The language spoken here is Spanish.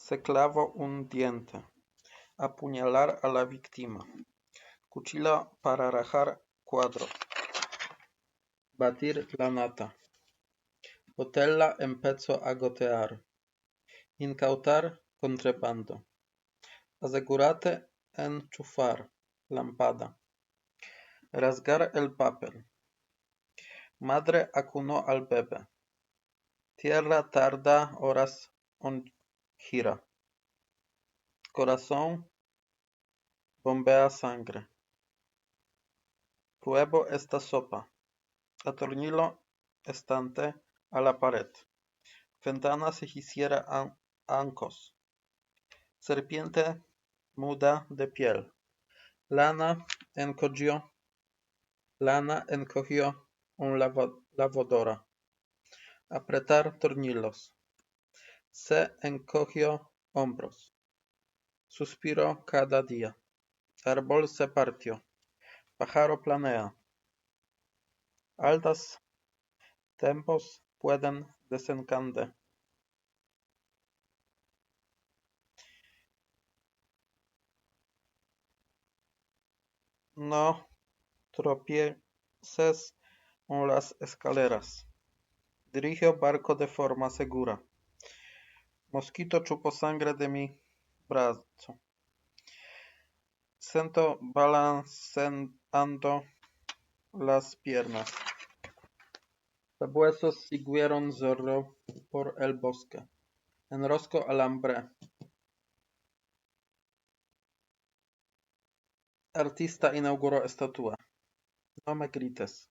Se clavó un diente. Apuñalar a la víctima. Cuchillo para rajar cuadro. Batir la nata. Botella empezó a gotear. Incautar contrabando. Asegúrate enchufar lámpara. Rasgar el papel. Madre acunó al bebé. Tierra tarda horas gira. Corazón bombea sangre. Pruebo esta sopa. Atornillo estante a la pared. Ventana se hiciera ancos. Serpiente muda de piel. Lana encogió un lavadora. Apretar tornillos. Se encogió hombros. Suspiro cada día. Árbol se partió. Pájaro planea. Altos tempos pueden desencantar. No tropieces en las escaleras. Dirigió barco de forma segura. Mosquito chupó sangre de mi brazo. Sento balanceando las piernas. Sabuesos siguieron zorro por el bosque. Enrosco alambre. Artista inauguró estatua. No me grites.